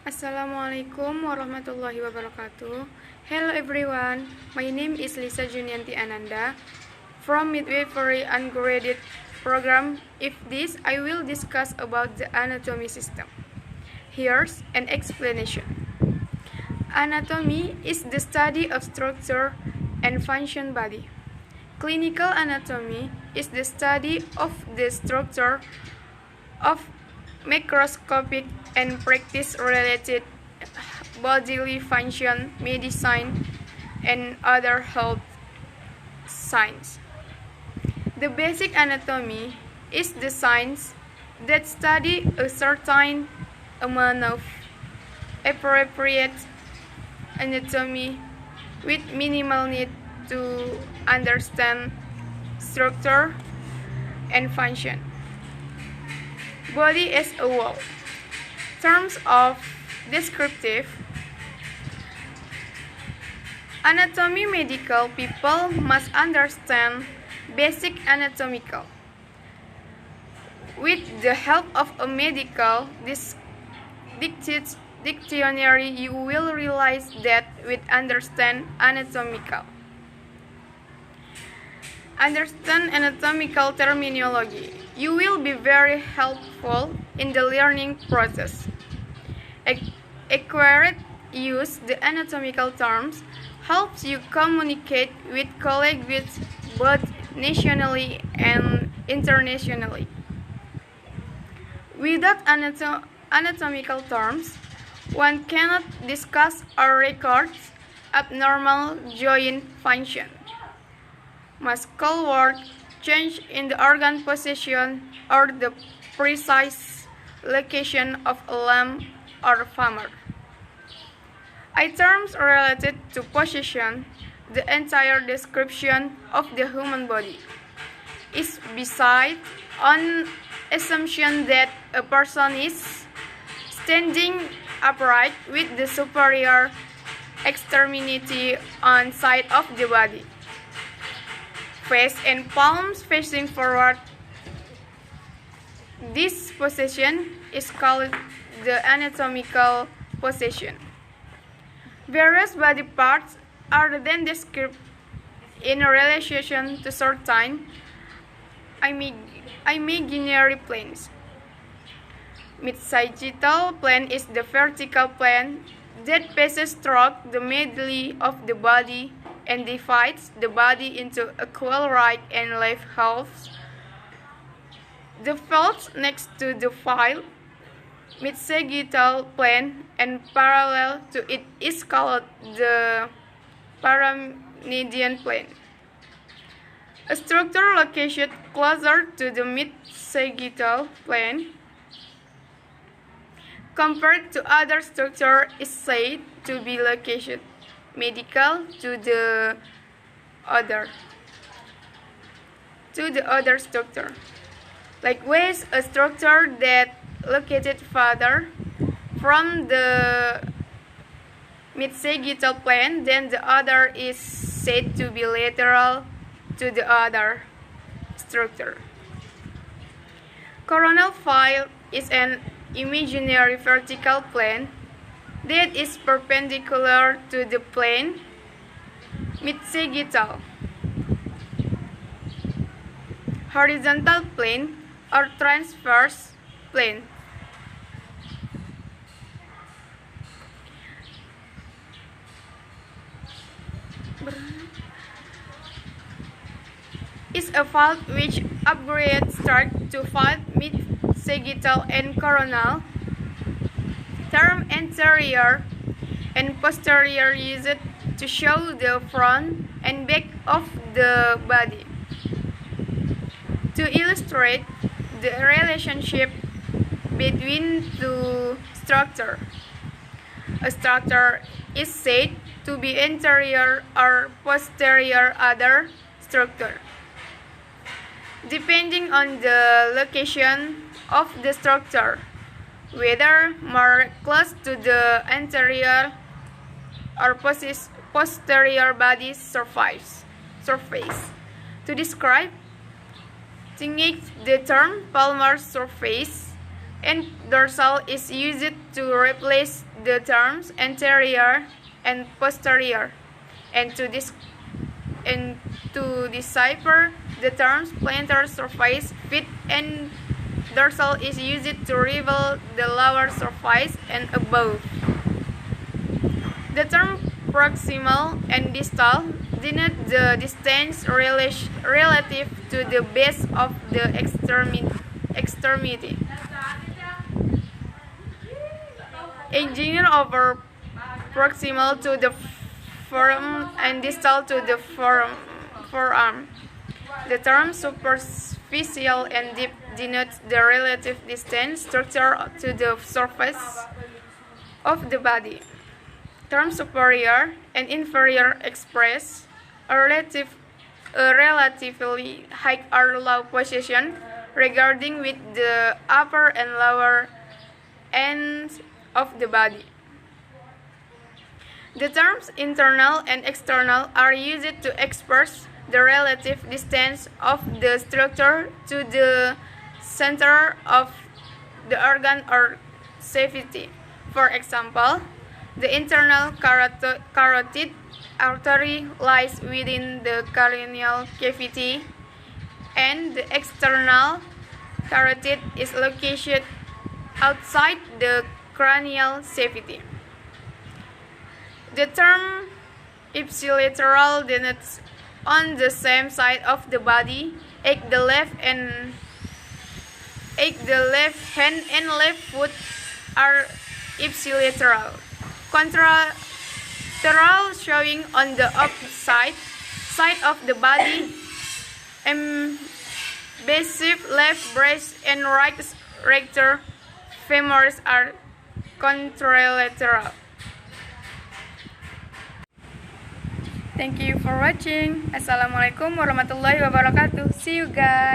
Assalamualaikum warahmatullahi wabarakatuh. Hello everyone, my name is Lisa Junianti Ananda from Midwifery Ungraded Program. If this, I will discuss about the anatomy system. Here's an explanation. Anatomy is the study of structure and function body. Clinical anatomy is the study of the structure of microscopic and practice-related bodily function, medicine, and other health science. The basic anatomy is the science that study a certain amount of appropriate anatomy with minimal need to understand structure and function. Body as a whole. Terms of descriptive anatomy. Medical people must understand basic anatomical. With the help of a medical dictionary, you will realize that with understand anatomical. Understand anatomical terminology. You will be very helpful in the learning process. Accurate use the anatomical terms helps you communicate with colleagues both nationally and internationally. Without anatomical terms, one cannot discuss or record abnormal joint function, muscle work, change in the organ position, or the precise location of a limb or femur. Terms related to position, the entire description of the human body is based on assumption that a person is standing upright with the superior extremity on side of the body. Face and palms facing forward. This position is called the anatomical position. Various body parts are then described in relation to certain imaginary planes. Mid-sagittal plane is the vertical plane that passes through the middle of the body and divides the body into equal right and left halves. The fold next to the file, mid-sagittal plane and parallel to it is called the paramedian plane. A structure located closer to the mid-sagittal plane compared to other structure is said to be located medial to the other structure. Likewise, a structure that located farther from the mid-sagittal plane than the other is said to be lateral to the other structure. Coronal file is an imaginary vertical plane that is perpendicular to the plane mid-sagittal. Horizontal plane or transverse plane. Is a fault which upgrades start to fault mid-sagittal and coronal. Term anterior and posterior used to show the front and back of the body. To illustrate the relationship between two structures, a structure is said to be anterior or posterior other structure. Depending on the location of the structure, whether more close to the anterior or posterior body surface. To describe the term palmar surface and dorsal is used to replace the terms anterior and posterior, and to decipher the terms plantar surface, feet, and dorsal is used to reveal the lower surface and above. The term proximal and distal denote the distance relative to the base of the extremity. Engineer over proximal to the forearm and distal to the forearm. The term superficial and deep denotes the relative distance structure to the surface of the body. Terms superior and inferior express a relatively high or low position regarding with the upper and lower ends of the body. The terms internal and external are used to express the relative distance of the structure to the center of the organ or cavity. For example, the internal carotid artery lies within the cranial cavity, and the external carotid is located outside the cranial cavity. The term ipsilateral denotes on the same side of the body, the left hand and left foot are ipsilateral. Contralateral showing on the opposite side of the body. Invasive left breast and right rector femurs are contralateral. Thank you for watching. Assalamualaikum warahmatullahi wabarakatuh. See you guys.